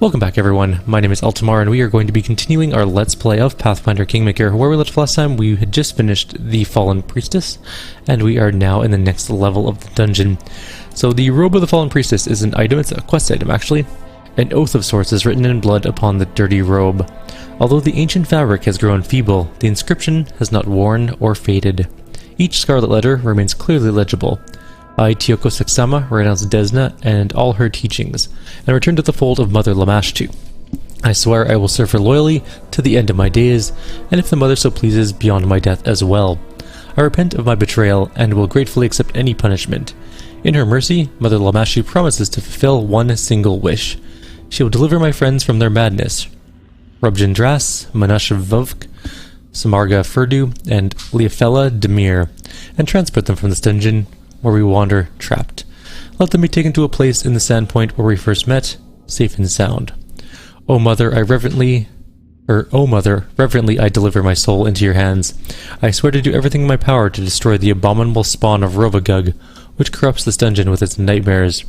Welcome back everyone, my name is Eltimar and we are going to be continuing our Let's Play of Pathfinder Kingmaker. Where we left last time, we had just finished the Fallen Priestess, and we are now in the next level of the dungeon. So the Robe of the Fallen Priestess is an item, it's a quest item actually. An oath of sorts is written in blood upon the dirty robe. Although the ancient fabric has grown feeble, the inscription has not worn or faded. Each scarlet letter remains clearly legible. I, Tioko Seksama, renounce Desna and all her teachings, and return to the fold of Mother Lamashtu. I swear I will serve her loyally to the end of my days, and if the Mother so pleases, beyond my death as well. I repent of my betrayal, and will gratefully accept any punishment. In her mercy, Mother Lamashtu promises to fulfill one single wish. She will deliver my friends from their madness. Rubjendras, Manashavovk, Samarga Ferdu, and Leofella Demir, and transport them from this dungeon where we wander trapped. Let them be taken to a place in the Sandpoint where we first met, safe and sound. O Mother, reverently I deliver my soul into your hands. I swear to do everything in my power to destroy the abominable spawn of Rovagug, which corrupts this dungeon with its nightmares,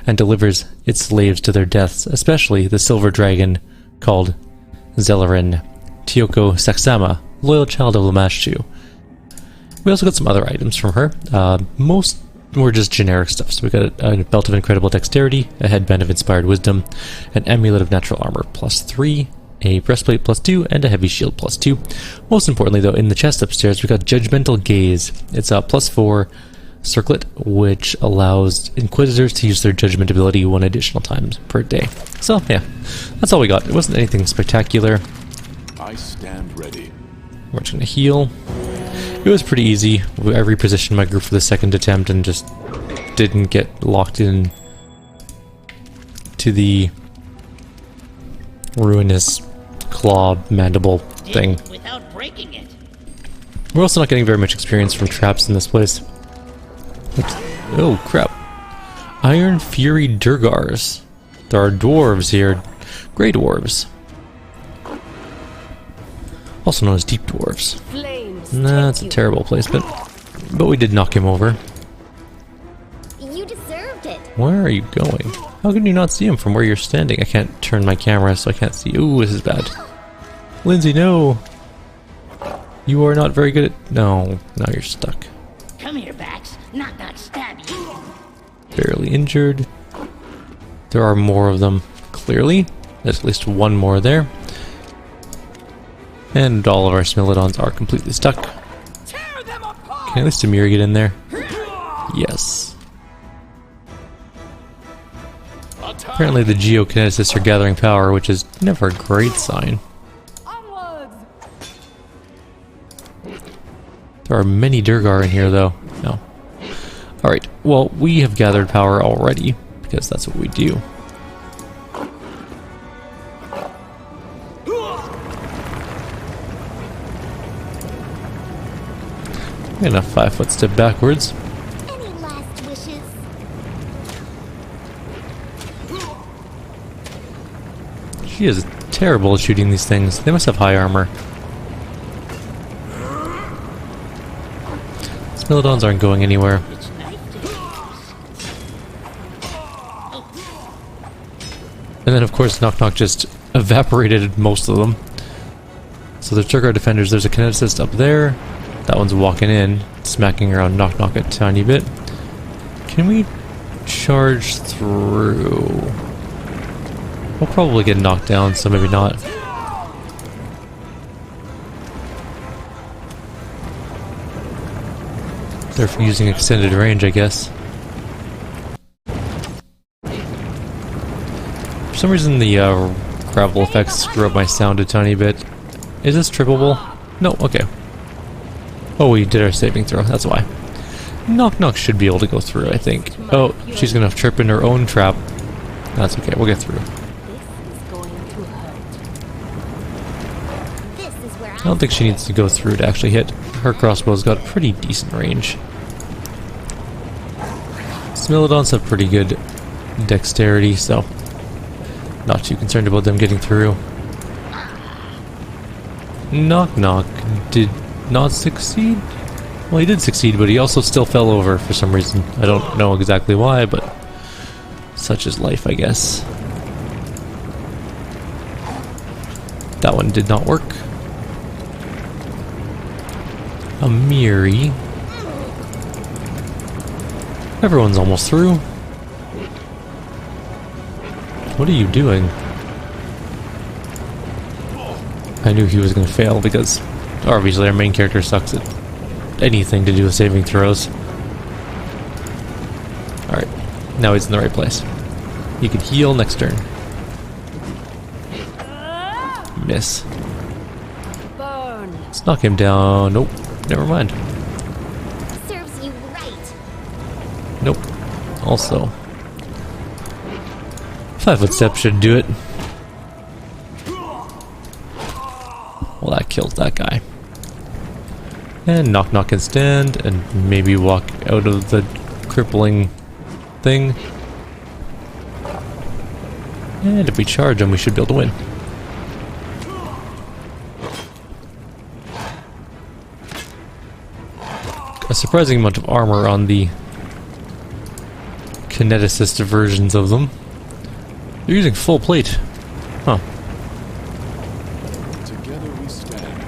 and delivers its slaves to their deaths, especially the silver dragon, called Zelarin. Tioko Seksama, loyal child of Lamashtu. We also got some other items from her. Most were just generic stuff. So we got a belt of incredible dexterity, a headband of inspired wisdom, an amulet of natural armor +3, a breastplate +2, and a heavy shield +2. Most importantly though, in the chest upstairs we got judgmental gaze. It's a +4 circlet, which allows inquisitors to use their judgment ability 1 additional times per day. So yeah, that's all we got. It wasn't anything spectacular. I stand ready. We're just gonna heal. It was pretty easy. I repositioned my group for the second attempt and just didn't get locked in to the ruinous claw mandible thing. Without breaking it. We're also not getting very much experience from traps in this place. Oh crap. Iron Fury Duergars. There are dwarves here. Grey dwarves. Also known as deep dwarves. Nah, that's a terrible placement. But we did knock him over. You deserved it. Where are you going? How can you not see him from where you're standing? I can't turn my camera so I can't see. Ooh, this is bad. Lindsay, no! You are not very good at... No, now you're stuck. Come here, Bax. Knock, knock, stab you. Barely injured. There are more of them, clearly. There's at least one more there. And all of our Smilodons are completely stuck. Can at least Thamior get in there? Yes. Apparently the geokineticists are gathering power, which is never a great sign. There are many Duergar in here though. No. Alright, well we have gathered power already, because that's what we do. And a 5-foot step backwards. Any last wishes? She is terrible at shooting these things. They must have high armor. Smilodons aren't going anywhere. And then of course Knock Knock just evaporated most of them. So the Duergar defenders, there's a kineticist up there. That one's walking in, smacking around Knock Knock a tiny bit. Can we charge through? We'll probably get knocked down, so maybe not. They're using extended range, I guess. For some reason the gravel effects screw up my sound a tiny bit. Is this trippable? No, okay. Oh, we did our saving throw, that's why. Knock Knock should be able to go through, I think. Oh, she's gonna trip in her own trap. That's okay, we'll get through. I don't think she needs to go through to actually hit. Her crossbow's got pretty decent range. Smilodons have pretty good dexterity, so not too concerned about them getting through. Knock Knock did not succeed? Well, he did succeed, but he also still fell over for some reason. I don't know exactly why, but such is life, I guess. That one did not work. A Miri. Everyone's almost through. What are you doing? I knew he was going to fail because obviously our main character sucks at anything to do with saving throws. Alright, now he's in the right place. He could heal next turn. Miss. Let's knock him down. Nope, never mind. Serves you right. Nope. Also, 5-foot step should do it. Well, that kills that guy. And knock knock can stand, and maybe walk out of the crippling thing. And if we charge him, we should be able to win. A surprising amount of armor on the kineticist versions of them. They're using full plate. Huh. Together we stand.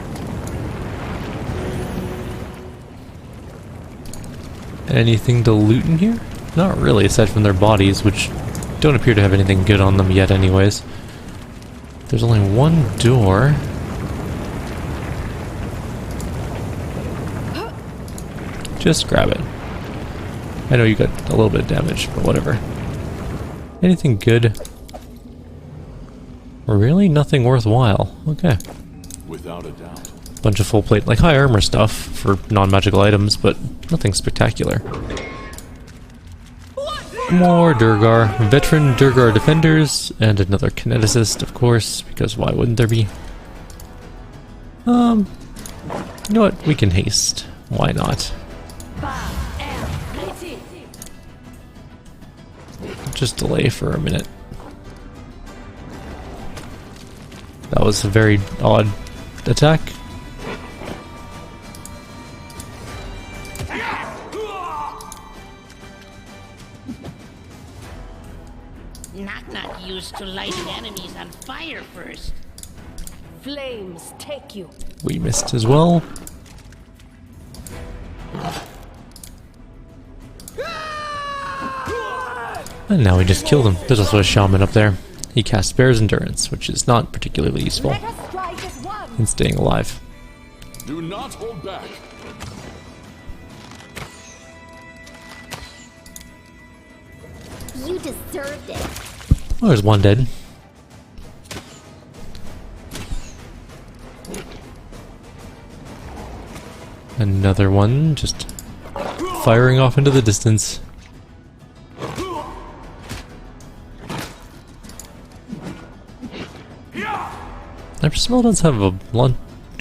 Anything to loot in here? Not really, aside from their bodies, which don't appear to have anything good on them yet anyways. There's only one door. Just grab it. I know you got a little bit of damage, but whatever. Anything good? Really? Nothing worthwhile. Okay. Without a doubt. Bunch of full plate, like high armor stuff for non-magical items, but nothing spectacular. More Duergar. Veteran Duergar defenders, and another kineticist, of course, because why wouldn't there be? You know what? We can haste. Why not? Just delay for a minute. That was a very odd attack. Knock used to lighting enemies on fire first. Flames take you. We missed as well. And now we just killed him. There's also a shaman up there. He casts Bear's Endurance, which is not particularly useful in staying alive. Do not hold back. You deserved it. Oh, there's one dead. Another one just firing off into the distance. Our skeletons have a lot.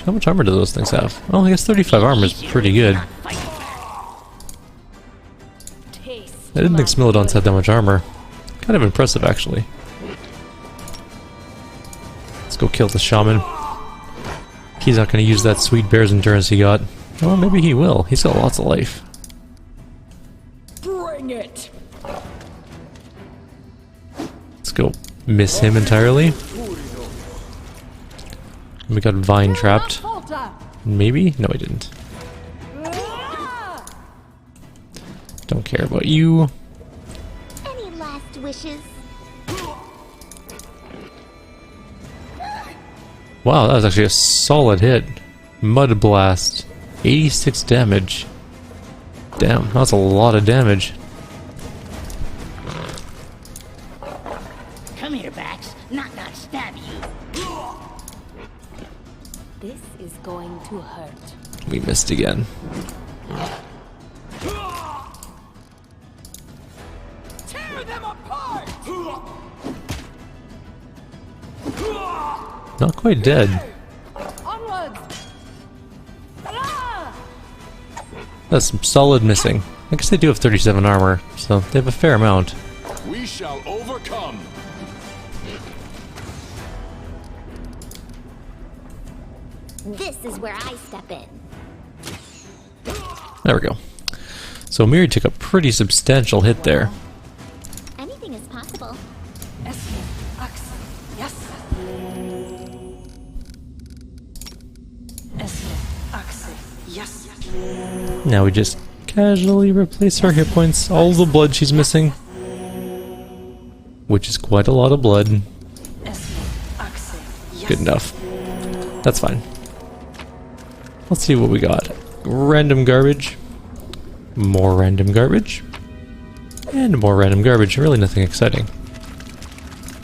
How much armor do those things have? Well, I guess 35 armor is pretty good. I didn't think Smilodons had that much armor. Kind of impressive, actually. Let's go kill the shaman. He's not going to use that sweet Bear's Endurance he got. Well, maybe he will. He's got lots of life. Bring it. Let's go miss him entirely. We got Vine trapped. Maybe? No, we didn't. Don't care about you. Any last wishes? Wow, that was actually a solid hit. Mud Blast. 86 damage. Damn, that's a lot of damage. Come here, Bax. Not stab you. This is going to hurt. We missed again. Tear them apart. Not quite dead. Onwards. That's some solid missing. I guess they do have 37 armor, so they have a fair amount. We shall overcome. This is where I step in. There we go. So Miri took a pretty substantial hit there. Anything is possible. Now we just casually replace her hit points, all the blood she's missing, which is quite a lot of blood. Good enough. That's fine. Let's see what we got. Random garbage, more random garbage, and more random garbage. Really nothing exciting.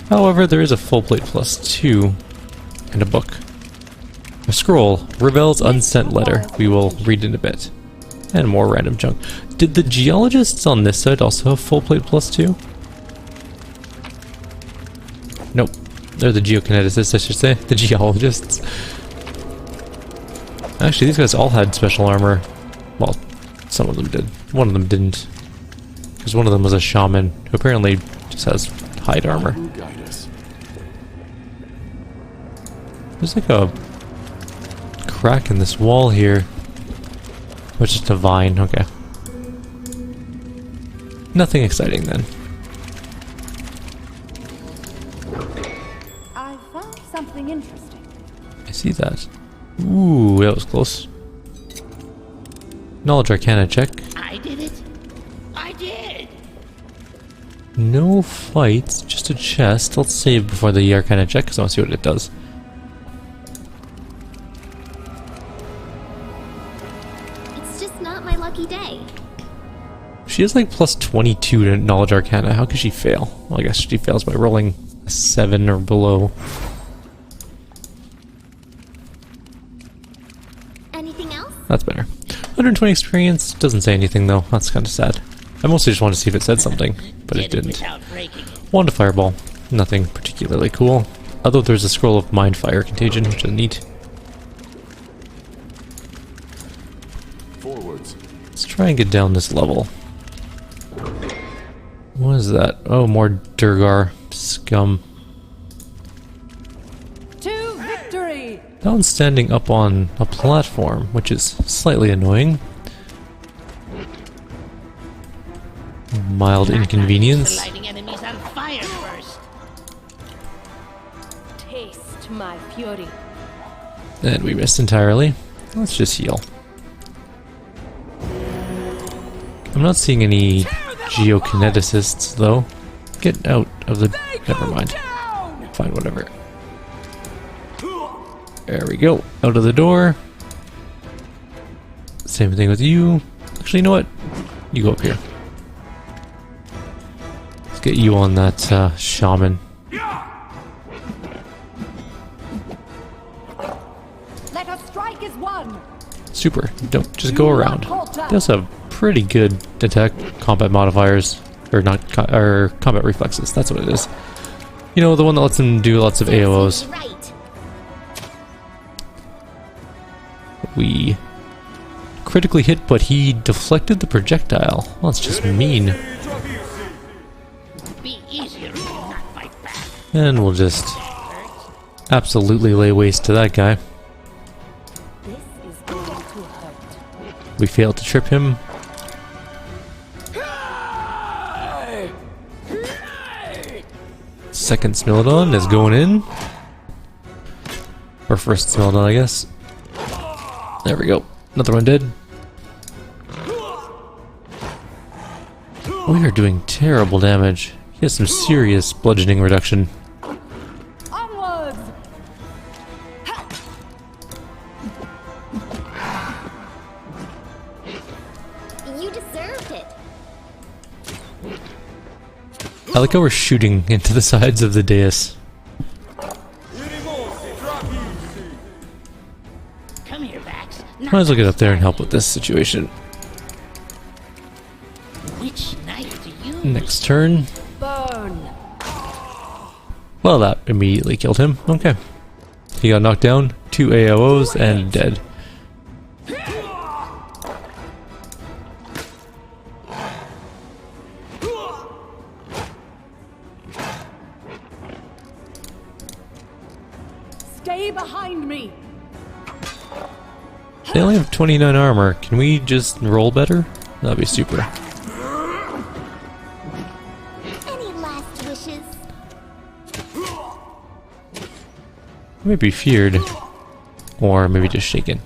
However, there is a full plate +2 and a book. A scroll, Ravel's unsent letter. We will read in a bit. And more random junk. Did the geologists on this side also have full plate +2? Nope. They're the geokineticists, I should say. The geologists. Actually, these guys all had special armor. Well, some of them did. One of them didn't. Because one of them was a shaman who apparently just has hide armor. Guide us. There's like a crack in this wall here. Oh, it's just a vine, okay. Nothing exciting then. I found something interesting. I see that. Ooh, that was close. Knowledge Arcana check. I did it. I did. No fights, just a chest. Let's save before the Arcana check because I want to see what it does. It's just not my lucky day. She has like +22 to Knowledge Arcana. How could she fail? Well, I guess she fails by rolling a 7 or below. Anything else? That's better. 120 experience. Doesn't say anything though. That's kind of sad. I mostly just wanted to see if it said something, but it didn't. Without breaking it. Wand of Fireball. Nothing particularly cool. Although there's a scroll of Mind Fire Contagion, which is neat. Forwards. Let's try and get down this level. What is that? Oh, more Duergar scum. To victory! That one's standing up on a platform, which is slightly annoying. Mild inconvenience. Lighting enemies on fire first. Taste my fury. And we missed entirely. Let's just heal. I'm not seeing any geokineticists, though. Get out of the... Never mind. Fine, whatever. There we go. Out of the door. Same thing with you. Actually, you know what? You go up here. Let's get you on that shaman. Let us strike as one. Super. Don't just go around. They also have pretty good attack combat modifiers, or not, or combat reflexes. That's what it is. You know, the one that lets them do lots of AOs. Right. We critically hit, but he deflected the projectile. Well, that's just mean. Be easier if you not fight back. And we'll just absolutely lay waste to that guy. This is going to hurt. We failed to trip him. Second Smilodon is going in. Or first Smilodon, I guess. There we go. Another one dead. We are doing terrible damage. He has some serious bludgeoning reduction. Onwards! You deserved it. I like how we're shooting into the sides of the dais. Come here, Vax. Might as well get up there and help with this situation. Which knife to use? Next turn. Burn! Well, that immediately killed him. Okay. He got knocked down, 2 AOs, and dead. Stay behind me! They only have 29 armor. Can we just roll better? That'd be super. Any last wishes? Maybe feared. Or maybe just shaken.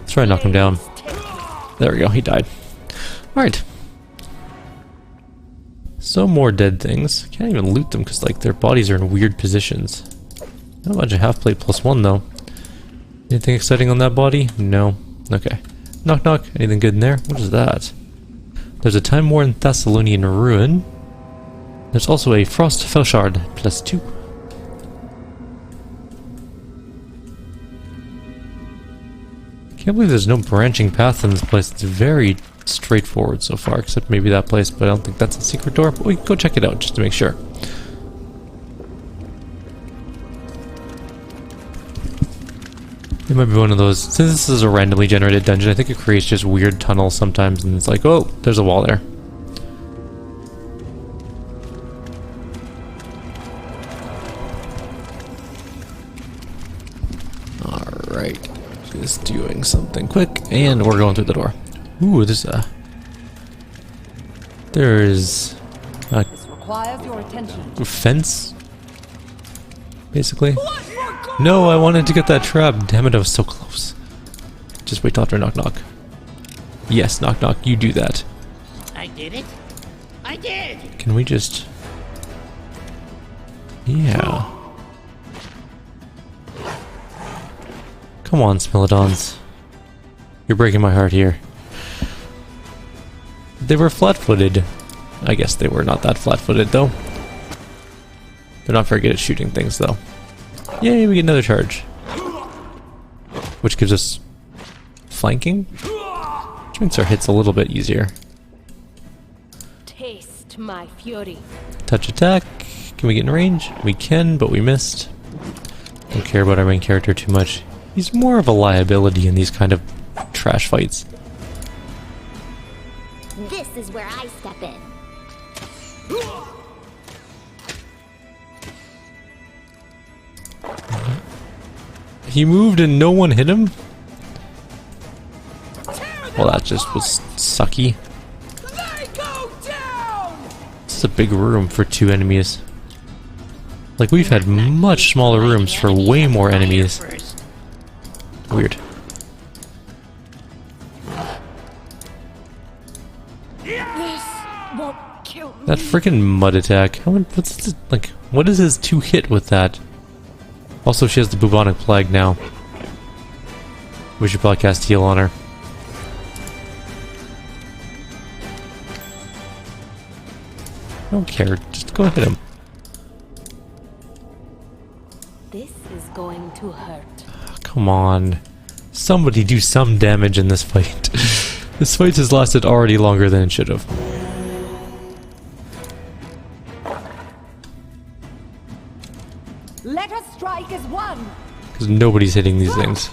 Let's try and knock him down. There we go, he died. Alright. So more dead things. Can't even loot them because like their bodies are in weird positions. Not much a half plate +1 though. Anything exciting on that body? No. Okay. Knock knock. Anything good in there? What is that? There's a time-worn Thessalonian ruin. There's also a Frost Felshard +2. Can't believe there's no branching path in this place. It's very straightforward so far, except maybe that place, but I don't think that's a secret door. But we can go check it out just to make sure. It might be one of those, since this is a randomly generated dungeon, I think it creates just weird tunnels sometimes, and it's like, oh, there's a wall there. Alright, just doing something quick, and we're going through the door. Ooh, there's a... There's a This requires your attention. fence, basically. No, I wanted to get that trap. Damn it, I was so close. Just wait till after knock knock. Yes, knock knock, you do that. I did it. I did. Can we just... Yeah. Come on, Smilodons. You're breaking my heart here. They were flat-footed. I guess they were not that flat-footed, though. They're not very good at shooting things, though. Yay, we get another charge. Which gives us... flanking? Which makes our hits a little bit easier. Taste my fury. Touch attack. Can we get in range? We can, but we missed. Don't care about our main character too much. He's more of a liability in these kind of trash fights. This is where I step in. He moved and no one hit him? Well, that just was sucky. This is a big room for 2 enemies. Like, we've had much smaller rooms for way more enemies. First. Weird. This won't kill me. That freaking mud attack. What's this, like, what is his 2 hit with that? Also, she has the bubonic plague now. We should probably cast heal on her. I don't care. Just go hit him. This is going to hurt. Come on. Somebody do some damage in this fight. This fight has lasted already longer than it should have. Let us strike as one. Because nobody's hitting these things.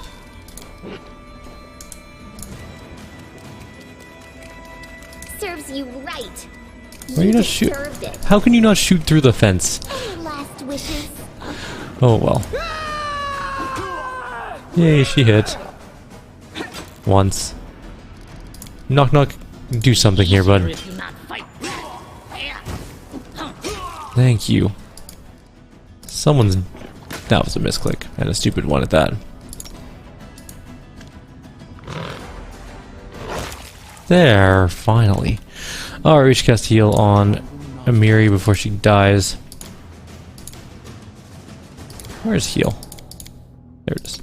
Serves you right. Why are you not shoot? deserved it. How can you not shoot through the fence? Any last wishes? Oh well. Yay, she hit. Once. Knock knock. Do something here, bud. If you not fight back. Yeah. Thank you. Someone's... That was a misclick, and a stupid one at that. There, finally. Alright, we should cast heal on Amiri before she dies. Where's heal? There it is.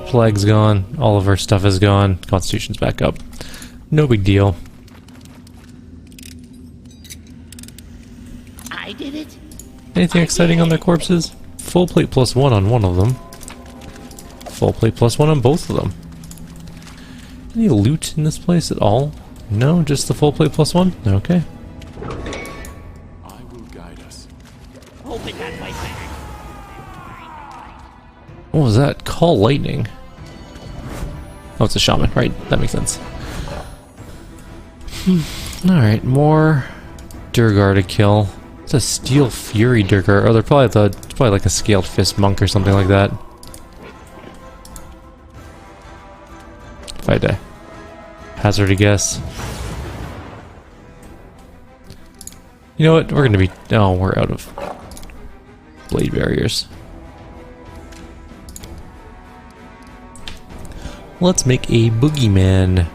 Plague's gone. All of her stuff is gone. Constitution's back up. No big deal. I did it. Anything exciting on their corpses? Full plate +1 on one of them. Full plate +1 on both of them. Any loot in this place at all? No, just the full plate +1? Okay. I will guide us. Open that way back. What was that? Call lightning. Oh, it's a shaman, right? That makes sense. Alright, more Duergar to kill. It's a Steel Fury Duergar. Oh, they're probably like a Scaled Fist Monk or something like that. If I had to hazard a guess. You know what? We're gonna be... Oh, we're out of... blade barriers. Let's make a boogeyman.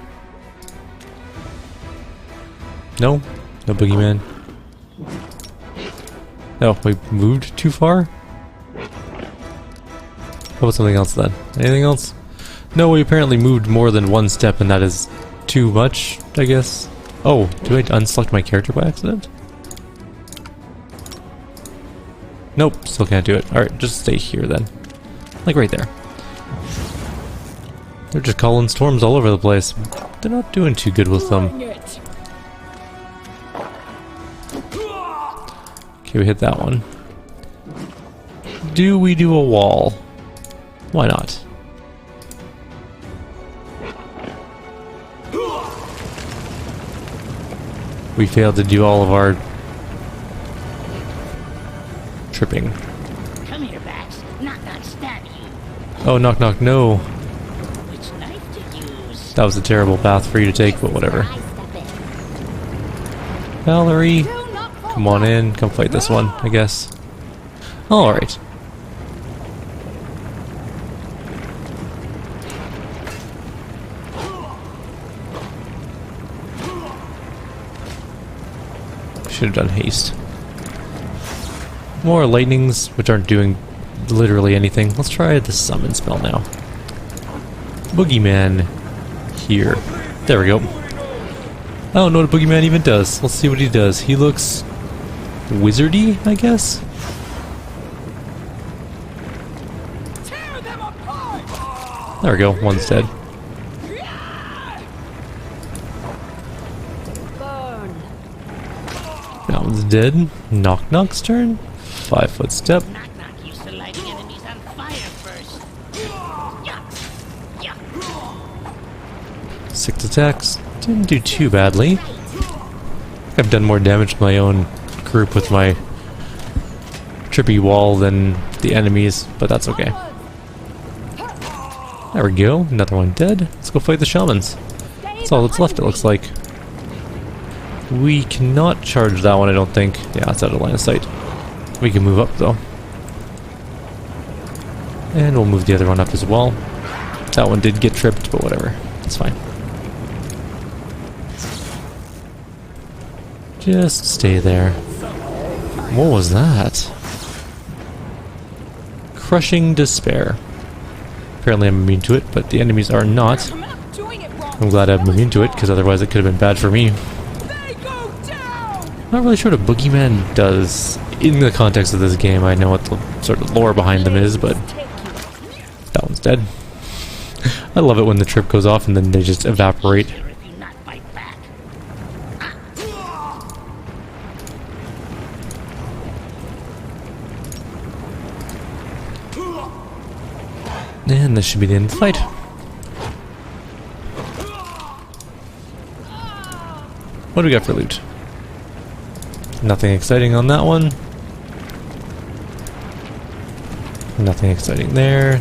No? No boogeyman. Oh, we moved too far? How about something else then? Anything else? No, we apparently moved more than one step and that is too much, I guess. Oh, did I unselect my character by accident? Nope, still can't do it. Alright, just stay here then. Like right there. They're just calling storms all over the place. They're not doing too good with them. Okay, we hit that one. Do we do a wall? Why not? We failed to do all of our tripping. Come here, Bax. Knock, knock, stab you. Oh, knock, knock, no. Which knife to use? That was a terrible path for you to take, but whatever. Where I step in. Valerie, come on in. Come fight this one, I guess. Alright. Should have done haste. More lightnings, which aren't doing literally anything. Let's try the summon spell now. Boogeyman here. There we go. I don't know what a boogeyman even does. Let's see what he does. He looks wizardy, I guess? There we go, one's dead. That one's dead. Knock Knock's turn. 5-foot step. Knock, knock used to lighting enemies on fire first. Yeah. Yeah. 6 attacks. Didn't do too badly. I've done more damage to my own group with my trippy wall than the enemies, but that's okay. There we go. Another one dead. Let's go fight the shamans. That's all that's left, it looks like. We cannot charge that one, I don't think. Yeah, it's out of line of sight. We can move up, though. And we'll move the other one up as well. That one did get tripped, but whatever. It's fine. Just stay there. What was that? Crushing Despair. Apparently I'm immune to it, but the enemies are not. I'm glad I'm immune to it, because otherwise it could have been bad for me. Not really sure what a boogeyman does in the context of this game. I know what the sort of lore behind them is, but that one's dead. I love it when the trip goes off and then they just evaporate. If you not fight back. And this should be the end of the fight. What do we got for loot? Nothing exciting on that one. Nothing exciting there.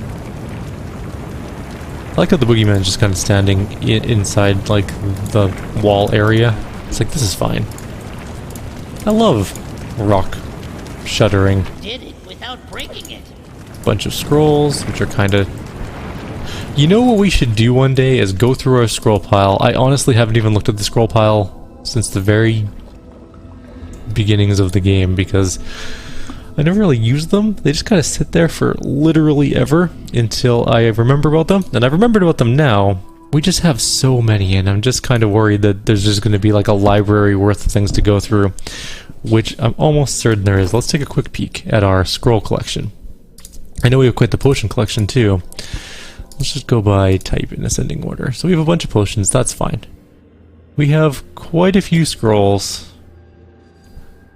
I like how the boogeyman's just kind of standing inside, like, the wall area. It's like, this is fine. I love rock shuddering. Did it without breaking it. Bunch of scrolls, which are kind of... You know what we should do one day is go through our scroll pile. I honestly haven't even looked at the scroll pile since the very beginnings of the game, because I never really used them. They just kind of sit there for literally ever until I remember about them, and I've remembered about them now. We just have so many, and I'm just kind of worried that there's just going to be like a library worth of things to go through, which I'm almost certain there is. Let's take a quick peek at our scroll collection. I know we have quite the potion collection too. Let's just go by type in ascending order. So we have a bunch of potions, that's fine. We have quite a few scrolls.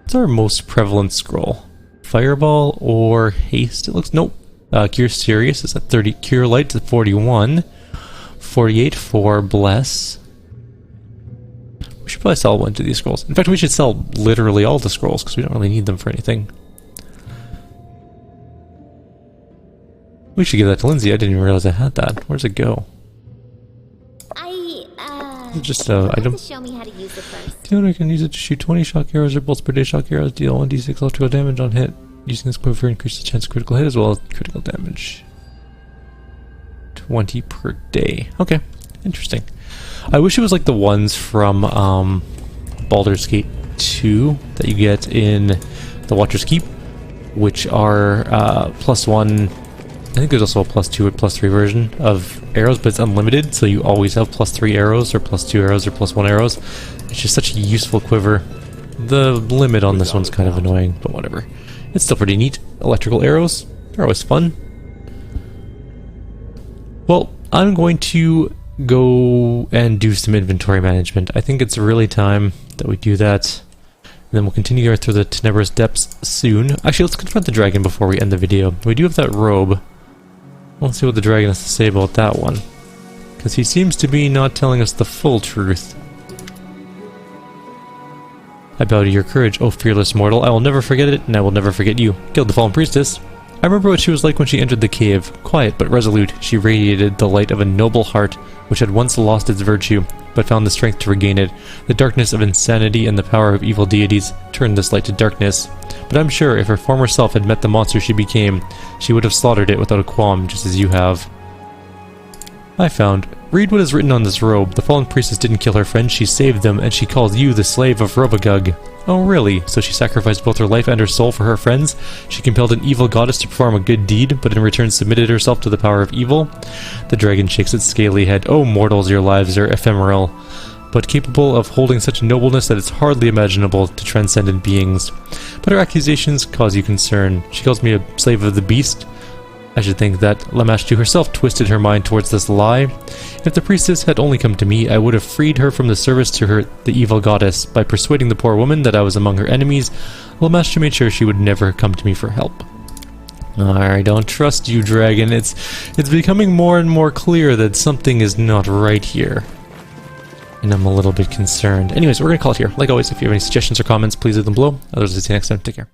What's our most prevalent scroll? Fireball or haste? It looks, nope. Cure Serious is at 30. Cure Light is at 41. 48 for Bless. We should probably sell one of these scrolls. In fact, we should sell literally all the scrolls because we don't really need them for anything. We should give that to Lindsay. I didn't even realize I had that. Where's it go? Just item. Show me how to use it first. The owner can use it to shoot 20 shock arrows or bolts per day. Shock arrows deal 1d6 electrical damage on hit. Using this quiver increases the chance of critical hit as well as critical damage. 20 per day. Okay, interesting. I wish it was like the ones from Baldur's Gate 2 that you get in the Watcher's Keep, which are +1. I think there's also a +2 or +3 version of arrows, but it's unlimited, so you always have +3 arrows, or +2 arrows, or +1 arrows. It's just such a useful quiver. The limit on this one's kind of annoying, but whatever. It's still pretty neat. Electrical arrows, they're always fun. Well, I'm going to go and do some inventory management. I think it's really time that we do that. And then we'll continue through the Tenebrous Depths soon. Actually, let's confront the dragon before we end the video. We do have that robe. Let's see what the dragon has to say about that one. Because he seems to be not telling us the full truth. I bow to your courage, O fearless mortal. I will never forget it, and I will never forget you. Killed the fallen priestess. I remember what she was like when she entered the cave. Quiet but resolute, she radiated the light of a noble heart, which had once lost its virtue, but found the strength to regain it. The darkness of insanity and the power of evil deities turned this light to darkness. But I'm sure if her former self had met the monster she became, she would have slaughtered it without a qualm, just as you have. I found. Read what is written on this robe. The fallen priestess didn't kill her friends, she saved them, and she calls you the slave of Robagug. Oh really? So she sacrificed both her life and her soul for her friends? She compelled an evil goddess to perform a good deed, but in return submitted herself to the power of evil? The dragon shakes its scaly head. Oh mortals, your lives are ephemeral, but capable of holding such nobleness that it's hardly imaginable to transcendent beings. But her accusations cause you concern. She calls me a slave of the beast. I should think that Lamashtu herself twisted her mind towards this lie. If the priestess had only come to me, I would have freed her from the service to her, the evil goddess. By persuading the poor woman that I was among her enemies, Lamashtu made sure she would never come to me for help. I don't trust you, dragon. It's becoming more and more clear that something is not right here. And I'm a little bit concerned. Anyways, we're going to call it here. Like always, if you have any suggestions or comments, please leave them below. Otherwise, I'll see you next time. Take care.